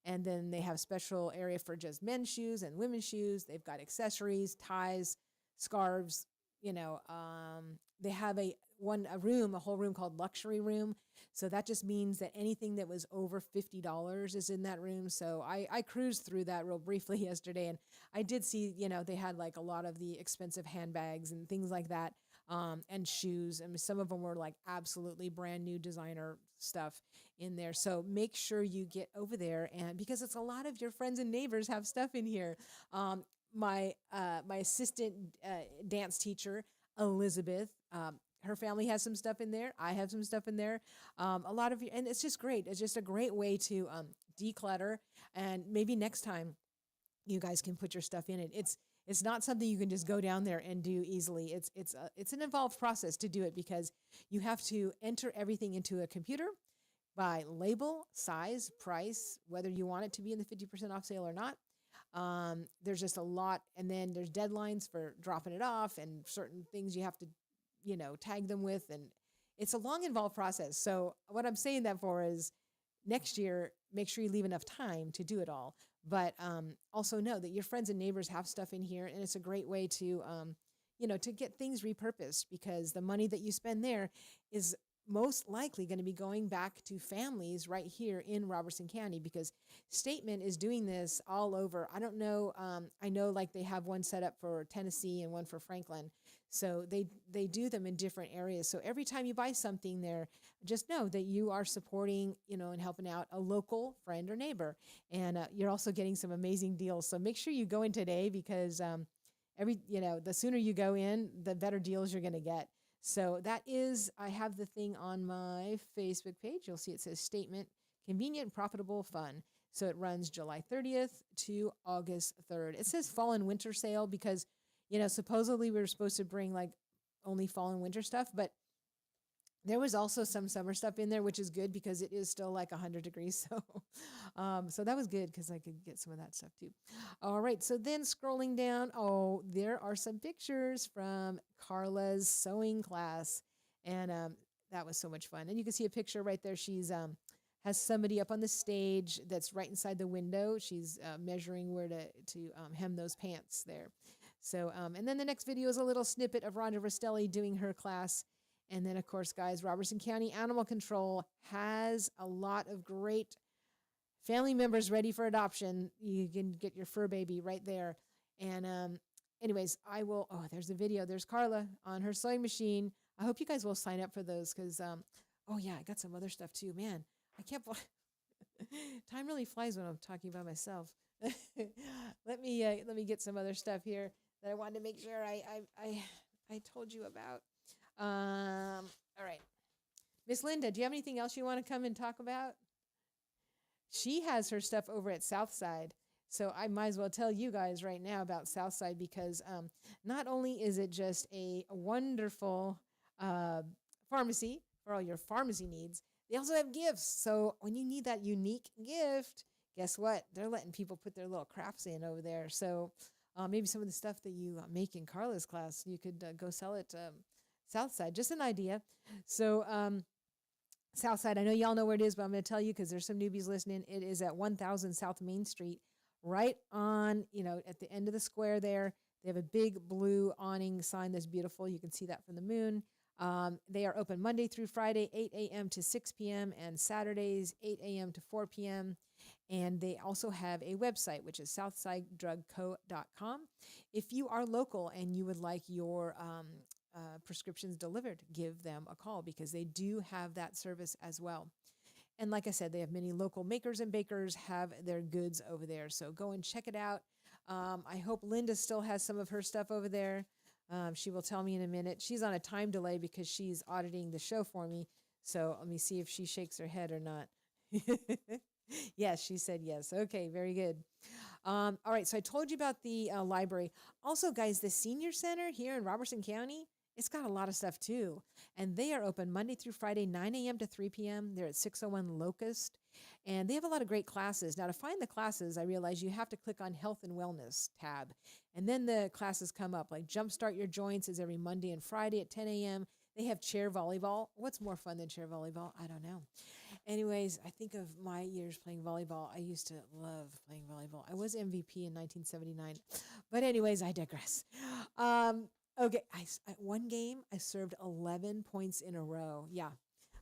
And then they have a special area for just men's shoes and women's shoes. They've got accessories, ties, scarves. They have a whole room called luxury room. So that just means that anything that was over $50 is in that room. So I cruised through that real briefly yesterday, and I did see, they had like a lot of the expensive handbags and things like that, and shoes. And some of them were like absolutely brand new designer stuff in there. So make sure you get over there, and because it's a lot of your friends and neighbors have stuff in here. My assistant dance teacher, Elizabeth, her family has some stuff in there. I have some stuff in there. A lot of you, and it's just great. It's just a great way to declutter. And maybe next time you guys can put your stuff in it. It's not something you can just go down there and do easily. It's an involved process to do it because you have to enter everything into a computer. by label, size, price, whether you want it to be in the 50% off sale or not. There's just a lot. And then there's deadlines for dropping it off and certain things you have to, tag them with. And it's a long, involved process. So what I'm saying that for is next year, make sure you leave enough time to do it all. But also know that your friends and neighbors have stuff in here, and it's a great way to, to get things repurposed, because the money that you spend there is most likely going to be going back to families right here in Robertson County, because Statement is doing this all over. I don't know. I know like they have one set up for Tennessee and one for Franklin. So they do them in different areas. So every time you buy something there, just know that you are supporting, and helping out a local friend or neighbor. And you're also getting some amazing deals. So make sure you go in today, because the sooner you go in, the better deals you're going to get. So I have the thing on my Facebook page. You'll see it says Statement, Convenient, Profitable, Fun. So it runs July 30th to August 3rd. It says fall and winter sale because, supposedly we were supposed to bring like only fall and winter stuff, but there was also some summer stuff in there, which is good because it is still like 100 degrees. So that was good because I could get some of that stuff too. All right. So then scrolling down, there are some pictures from Carla's sewing class. And that was so much fun. And you can see a picture right there. She's has somebody up on the stage that's right inside the window. She's measuring where to hem those pants there. So, and then the next video is a little snippet of Rhonda Rastelli doing her class. And then, of course, guys, Robertson County Animal Control has a lot of great family members ready for adoption. You can get your fur baby right there. And anyways, there's the video. There's Carla on her sewing machine. I hope you guys will sign up for those because, I got some other stuff too. Man, I can't time really flies when I'm talking by myself. Let me get some other stuff here that I wanted to make sure I told you about. All right. Miss Linda, do you have anything else you want to come and talk about? She has her stuff over at Southside. So I might as well tell you guys right now about Southside because not only is it just a wonderful pharmacy for all your pharmacy needs, they also have gifts. So when you need that unique gift, guess what? They're letting people put their little crafts in over there. So maybe some of the stuff that you make in Carla's class, you could go sell it Southside. Just an idea. So Southside, I know y'all know where it is, but I'm going to tell you because there's some newbies listening. It is at 1000 South Main Street, right on, at the end of the square there. They have a big blue awning sign that's beautiful. You can see that from the moon. They are open Monday through Friday, 8 a.m. to 6 p.m. and Saturdays, 8 a.m. to 4 p.m. And they also have a website, which is southsidedrugco.com. If you are local and you would like your prescriptions delivered, give them a call because they do have that service as well. And like I said, they have many local makers and bakers have their goods over there. So go and check it out. I hope Linda still has some of her stuff over there. She will tell me in a minute. She's on a time delay because she's auditing the show for me. So let me see if she shakes her head or not. Yes, she said yes. Okay, very good. All right, so I told you about the library. Also, guys, the senior center here in Robertson County, it's got a lot of stuff too. And they are open Monday through Friday, 9 a.m. to 3 p.m. They're at 601 Locust. And they have a lot of great classes. Now, to find the classes, I realize you have to click on Health and Wellness tab. And then the classes come up, like Jumpstart Your Joints is every Monday and Friday at 10 a.m. They have chair volleyball. What's more fun than chair volleyball? I don't know. Anyways, I think of my years playing volleyball. I used to love playing volleyball. I was MVP in 1979. But anyways, I digress. Okay, one game, I served 11 points in a row. Yeah,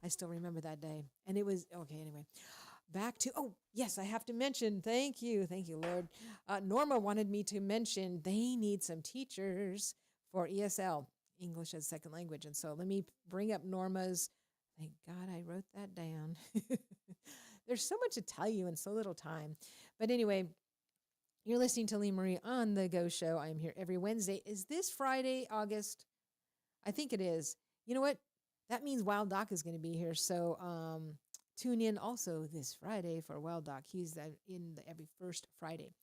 I still remember that day. And it was, okay, anyway. Back to, yes, I have to mention, thank you, Lord. Norma wanted me to mention they need some teachers for ESL, English as Second Language. And so let me bring up Norma's, thank God I wrote that down. There's so much to tell you in so little time. But anyway, you're listening to Lee Marie on The Go Show. I am here every Wednesday. Is this Friday, August? I think it is. You know what? That means Wild Doc is going to be here. So tune in also this Friday for Wild Doc. He's every first Friday.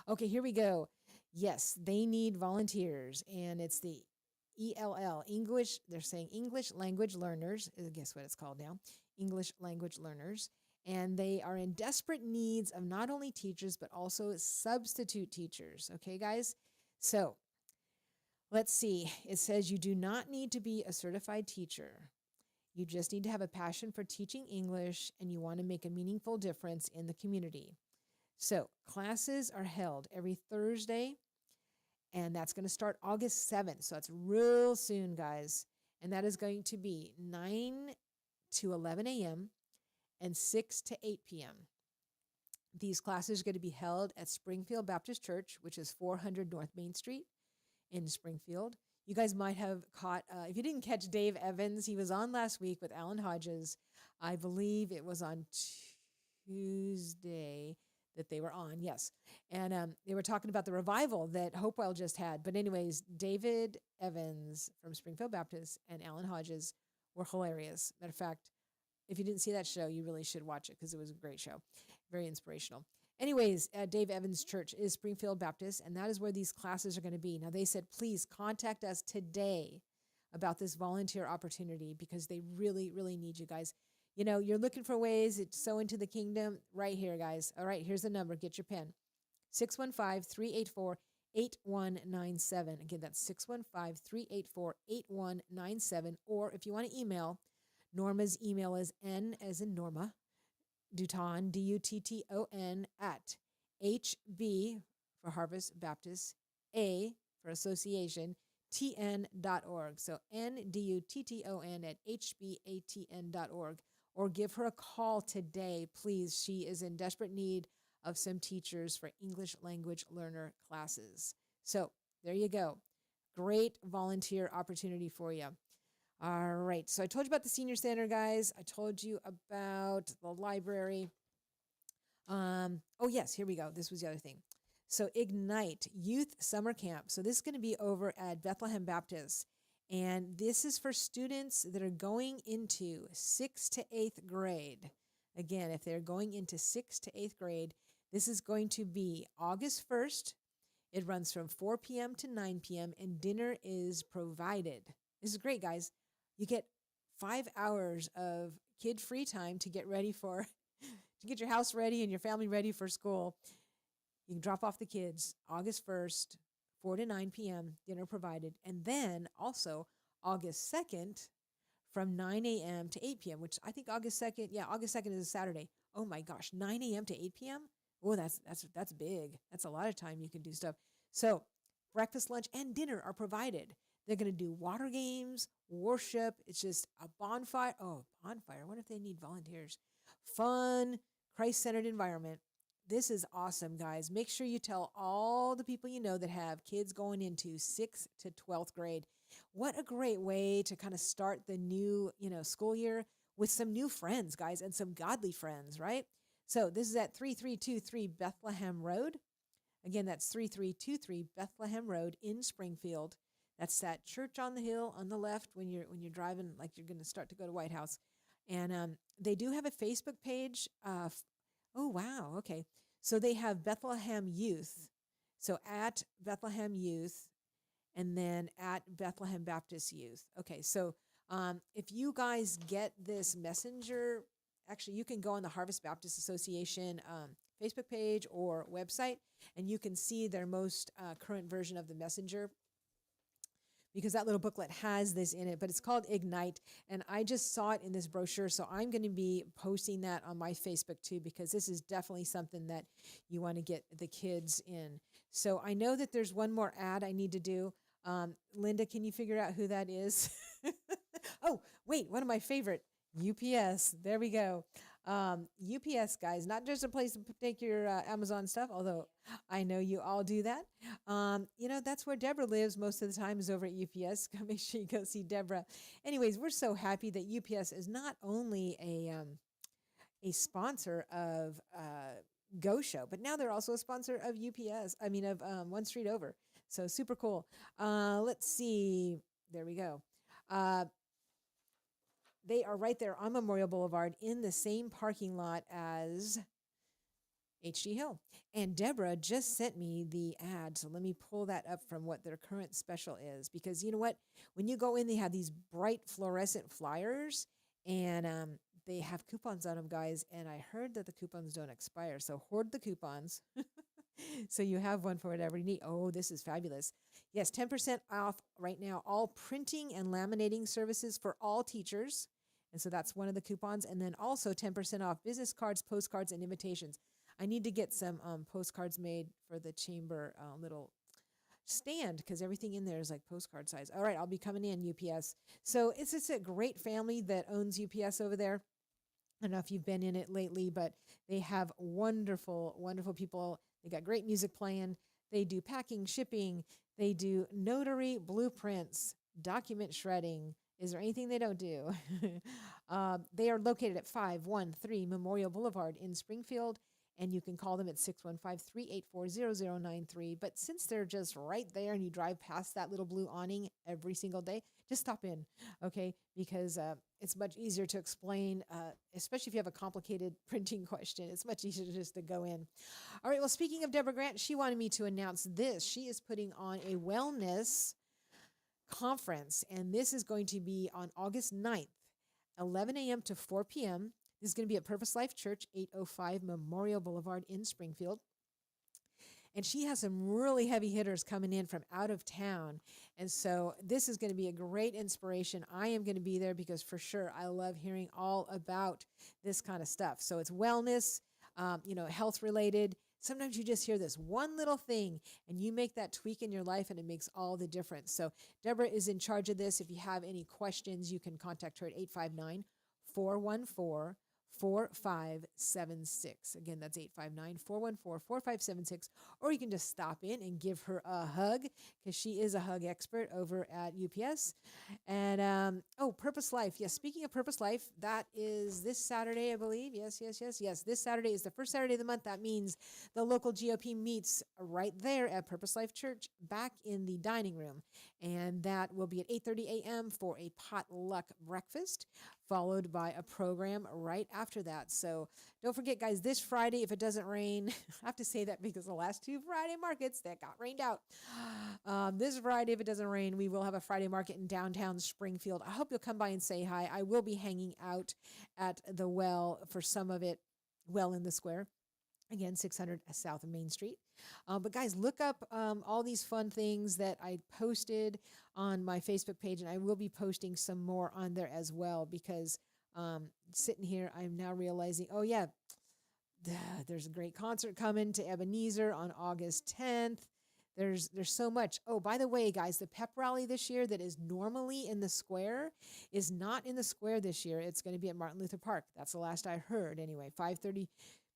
Okay, here we go. Yes, they need volunteers. And it's the ELL, English. They're saying English Language Learners. Guess what it's called now? English language learners. And they are in desperate needs of not only teachers, but also substitute teachers. Okay, guys? So let's see. It says you do not need to be a certified teacher. You just need to have a passion for teaching English and you want to make a meaningful difference in the community. So, classes are held every Thursday, and that's going to start August 7th. So, it's real soon, guys. And that is going to be 9 to 11 a.m. and 6 to 8 p.m. These classes are going to be held at Springfield Baptist Church, which is 400 North Main Street in Springfield. You guys might have caught, if you didn't catch Dave Evans, he was on last week with Alan Hodges. I believe it was on Tuesday that they were on, yes. And they were talking about the revival that Hopewell just had. But anyways, David Evans from Springfield Baptist and Alan Hodges were hilarious. Matter of fact, if you didn't see that show, you really should watch it because it was a great show. Very inspirational. Anyways, Dave Evans Church is Springfield Baptist, and that is where these classes are going to be. Now, they said, please contact us today about this volunteer opportunity because they really, really need you guys. You know, you're looking for ways to sow into the kingdom right here, guys. All right, here's the number. Get your pen. 615-384-8197. Again, that's 615-384-8197. Or if you want to email, Norma's email is N as in Norma, Dutton, Dutton, at HB for Harvest Baptist, A for Association, TN.org. So NDUTTON at HBATN.org. Or give her a call today, please. She is in desperate need of some teachers for English language learner classes. So there you go. Great volunteer opportunity for you. All right. So I told you about the Senior Center, guys. I told you about the library. Oh, yes. Here we go. This was the other thing. So Ignite Youth Summer Camp. So this is going to be over at Bethlehem Baptist. And this is for students that are going into 6th to 8th grade. Again, if they're going into 6th to 8th grade, this is going to be August 1st. It runs from 4 p.m. to 9 p.m. and dinner is provided. This is great, guys. You get 5 hours of kid free time to get ready for, to get your house ready and your family ready for school. You can drop off the kids August 1st, 4 to 9 p.m., dinner provided. And then also August 2nd from 9 a.m. to 8 p.m., which I think August 2nd is a Saturday. Oh my gosh, 9 a.m. to 8 p.m.? Oh, that's big. That's a lot of time you can do stuff. So breakfast, lunch, and dinner are provided. They're going to do water games, worship. It's just a bonfire. Oh, bonfire. I wonder if they need volunteers. Fun, Christ-centered environment. This is awesome, guys. Make sure you tell all the people you know that have kids going into 6th to 12th grade. What a great way to kind of start the new, school year with some new friends, guys, and some godly friends, right? So this is at 3323 Bethlehem Road. Again, that's 3323 Bethlehem Road in Springfield. That's that church on the hill on the left when you're driving, like you're going to start to go to White House. And they do have a Facebook page. Oh, wow. Okay. So they have Bethlehem Youth. So at Bethlehem Youth and then at Bethlehem Baptist Youth. Okay. So if you guys get this messenger, actually, you can go on the Harvest Baptist Association Facebook page or website, and you can see their most current version of the messenger, because that little booklet has this in it, but it's called Ignite. And I just saw it in this brochure. So I'm going to be posting that on my Facebook too, because this is definitely something that you want to get the kids in. So I know that there's one more ad I need to do. Linda, can you figure out who that is? Oh, wait, one of my favorite, UPS. There we go. UPS, guys, not just a place to take your Amazon stuff, although I know you all do that. That's where Deborah lives most of the time, is over at UPS. Make sure you go see Deborah. Anyways, we're so happy that UPS is not only a sponsor of Go Show, but now they're also a sponsor of One Street Over. So super cool. Let's see. There we go. They are right there on Memorial Boulevard in the same parking lot as H.G. Hill. And Deborah just sent me the ad. So let me pull that up from what their current special is. Because you know what? When you go in, they have these bright fluorescent flyers. And they have coupons on them, guys. And I heard that the coupons don't expire. So hoard the coupons. So you have one for whatever you need. Oh, this is fabulous. Yes, 10% off right now, all printing and laminating services for all teachers. And so that's one of the coupons. And then also 10% off business cards, postcards, and invitations. I need to get some postcards made for the chamber little stand because everything in there is like postcard size. All right, I'll be coming in, UPS. So it's just a great family that owns UPS over there. I don't know if you've been in it lately, but they have wonderful, wonderful people. They got great music playing. They do packing, shipping. They do notary blueprints, document shredding. Is there anything they don't do? They are located at 513 Memorial Boulevard in Springfield, and you can call them at 615-384-0093. But since they're just right there and you drive past that little blue awning every single day, just stop in, okay? Because it's much easier to explain, especially if you have a complicated printing question. It's much easier just to go in. All right, well, speaking of Deborah Grant, she wanted me to announce this. She is putting on a wellness conference, and this is going to be on August 9th, 11 a.m. to 4 p.m. This is going to be at Purpose Life Church, 805 Memorial Boulevard in Springfield. And she has some really heavy hitters coming in from out of town. And so this is going to be a great inspiration. I am going to be there because for sure I love hearing all about this kind of stuff. So it's wellness, health related. Sometimes you just hear this one little thing and you make that tweak in your life and it makes all the difference. So Deborah is in charge of this. If you have any questions, you can contact her at 859-414-4576. Again, that's 859-414-4576. Or you can just stop in and give her a hug because she is a hug expert over at UPS. And, Purpose Life. Yes, speaking of Purpose Life, that is this Saturday, I believe. Yes. This Saturday is the first Saturday of the month. That means the local GOP meets right there at Purpose Life Church back in the dining room. And that will be at 8:30 a.m. for a potluck breakfast, followed by a program right after that. So don't forget, guys, this Friday, if it doesn't rain, I have to say that because the last two Friday markets that got rained out. This Friday, if it doesn't rain, we will have a Friday market in downtown Springfield. I hope you'll come by and say hi. I will be hanging out at the well for some of it, well in the square. Again, 600 South Main Street. But guys, look up all these fun things that I posted on my Facebook page, and I will be posting some more on there as well because sitting here, I'm now realizing, oh yeah, there's a great concert coming to Ebenezer on August 10th. There's so much. Oh, by the way, guys, the pep rally this year that is normally in the square is not in the square this year. It's going to be at Martin Luther Park. That's the last I heard anyway, 5:30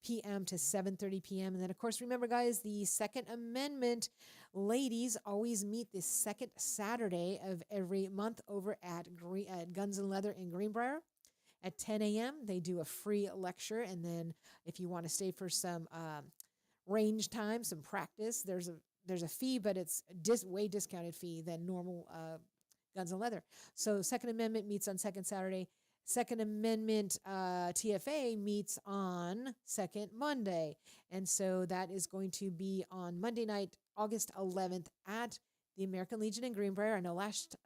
p.m. to 7:30 p.m. And then, of course, remember, guys, the Second Amendment ladies always meet the second Saturday of every month over at Guns and Leather in Greenbrier. At 10 a.m., they do a free lecture. And then if you want to stay for some range time, some practice, there's a fee, but it's way discounted fee than normal Guns and Leather. So Second Amendment meets on second Saturday. Second Amendment TFA meets on second Monday. And so that is going to be on Monday night, August 11th at the American Legion in Greenbrier. I know last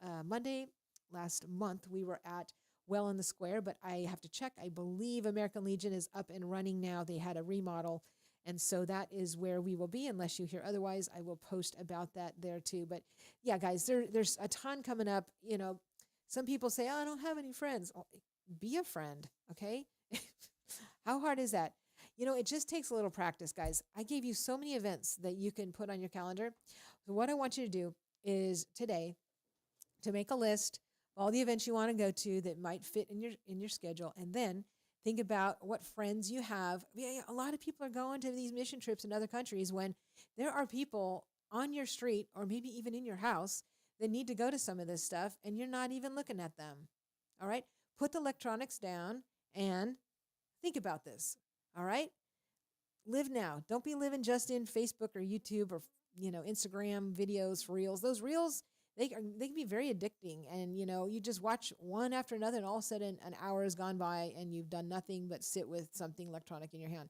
month, we were at Well in the Square, but I have to check. I believe American Legion is up and running now. They had a remodel. And so that is where we will be. Unless you hear otherwise, I will post about that there too. But yeah, guys, there's a ton coming up. Some people say, oh, I don't have any friends. Oh, be a friend, okay? How hard is that? It just takes a little practice, guys. I gave you so many events that you can put on your calendar. So what I want you to do is today to make a list of all the events you want to go to that might fit in your schedule, and then think about what friends you have. Yeah, a lot of people are going to these mission trips in other countries when there are people on your street or maybe even in your house that need to go to some of this stuff, and you're not even looking at them. All right? Put the electronics down and think about this. All right? Live now. Don't be living just in Facebook or YouTube or Instagram videos, reels. Those reels, they can be very addicting, and you just watch one after another, and all of a sudden an hour has gone by and you've done nothing but sit with something electronic in your hand.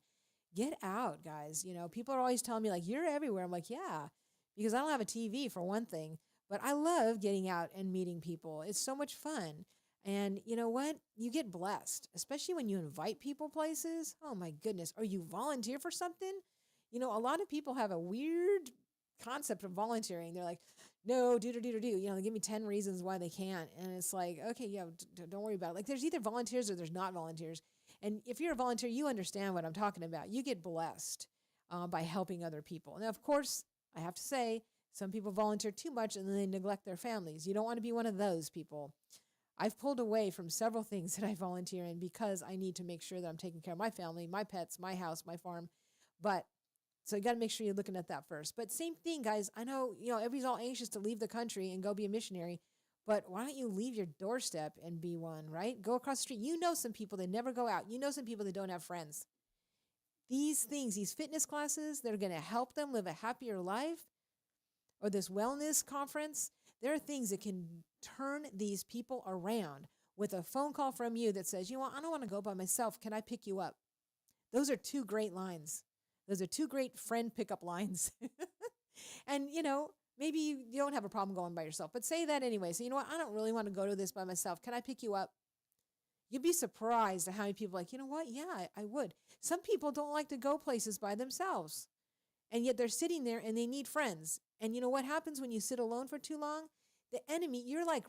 Get out, guys. People are always telling me like, you're everywhere. I'm like, yeah, because I don't have a TV for one thing, but I love getting out and meeting people. It's so much fun. And you know what? You get blessed, especially when you invite people places. Oh my goodness. Or you volunteer for something. A lot of people have a weird concept of volunteering. They're like, no, do. They give me 10 reasons why they can't. And it's like, okay, yeah, don't worry about it. Like, there's either volunteers or there's not volunteers. And if you're a volunteer, you understand what I'm talking about. You get blessed by helping other people. Now, of course, I have to say, some people volunteer too much and then they neglect their families. You don't want to be one of those people. I've pulled away from several things that I volunteer in because I need to make sure that I'm taking care of my family, my pets, my house, my farm. But so you got to make sure you're looking at that first. But same thing, guys. I know, everybody's all anxious to leave the country and go be a missionary. But why don't you leave your doorstep and be one, right? Go across the street. You know some people that never go out. You know some people that don't have friends. These things, these fitness classes, they're going to help them live a happier life, or this wellness conference. There are things that can turn these people around with a phone call from you that says, I don't want to go by myself. Can I pick you up? Those are two great lines. Those are two great friend pickup lines. And, maybe you don't have a problem going by yourself, but say that anyway. So, I don't really want to go to this by myself. Can I pick you up? You'd be surprised at how many people are like, you know what? Yeah, I would. Some people don't like to go places by themselves. And yet they're sitting there and they need friends. And you know what happens when you sit alone for too long? The enemy, you're like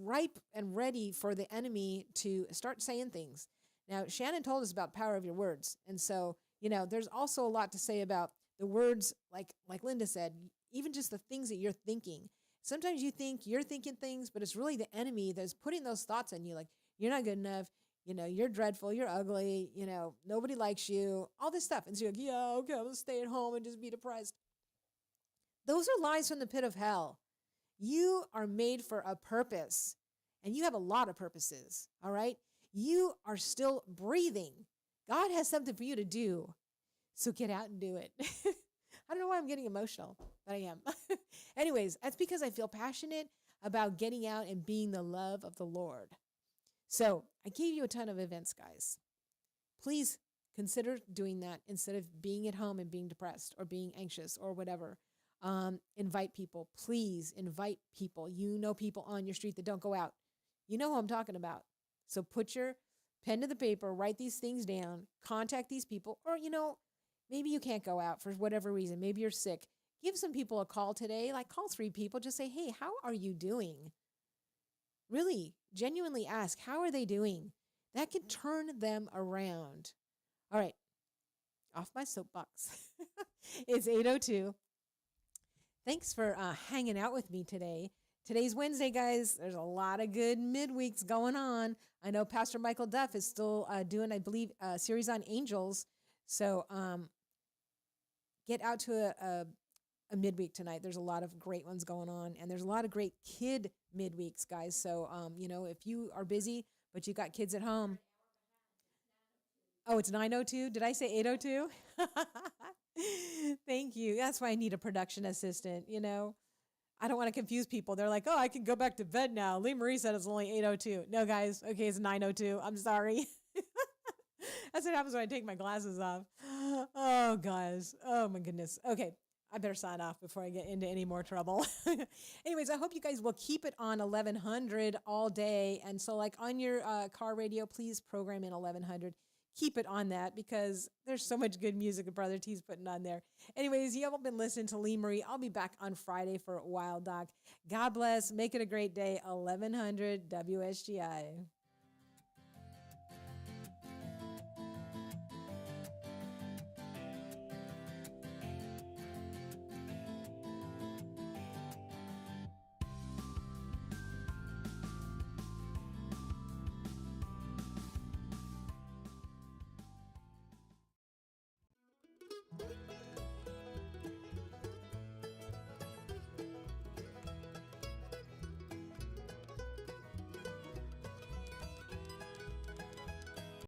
ripe and ready for the enemy to start saying things. Now, Shannon told us about the power of your words. And so, there's also a lot to say about the words, like Linda said, even just the things that you're thinking. Sometimes you think you're thinking things, but it's really the enemy that's putting those thoughts on you. Like, you're not good enough. You're dreadful, you're ugly, nobody likes you, all this stuff. And so you're like, yeah, okay, I'm gonna stay at home and just be depressed. Those are lies from the pit of hell. You are made for a purpose, and you have a lot of purposes, all right? You are still breathing. God has something for you to do, so get out and do it. I don't know why I'm getting emotional, but I am. Anyways, that's because I feel passionate about getting out and being the love of the Lord. So I gave you a ton of events, guys. Please consider doing that instead of being at home and being depressed or being anxious or whatever. Invite people. Please invite people. You know people on your street that don't go out. You know who I'm talking about. So put your pen to the paper, write these things down, contact these people, or, maybe you can't go out for whatever reason. Maybe you're sick. Give some people a call today. Like, call 3 people. Just say, hey, how are you doing? Really, genuinely ask, how are they doing? That can turn them around. All right, off my soapbox. It's 8:02. Thanks for hanging out with me today. Today's Wednesday, guys. There's a lot of good midweeks going on. I know Pastor Michael Duff is still doing, I believe, a series on angels. So get out to a midweek tonight. There's a lot of great ones going on, and there's a lot of great kid midweeks, guys. So, if you are busy, but you got kids at home. Oh, it's 9:02. Did I say 8:02? Thank you. That's why I need a production assistant, I don't want to confuse people. They're like, oh, I can go back to bed now. Lee Marie said it's only 8:02. No, guys. Okay, it's 9:02. I'm sorry. That's what happens when I take my glasses off. Oh, guys. Oh, my goodness. Okay. I better sign off before I get into any more trouble. Anyways, I hope you guys will keep it on 1100 all day. And so, like, on your car radio, please program in 1100. Keep it on that because there's so much good music that Brother T's putting on there. Anyways, you all been listening to Lee Marie. I'll be back on Friday for Wild Doc. God bless. Make it a great day. 1100 WSGI.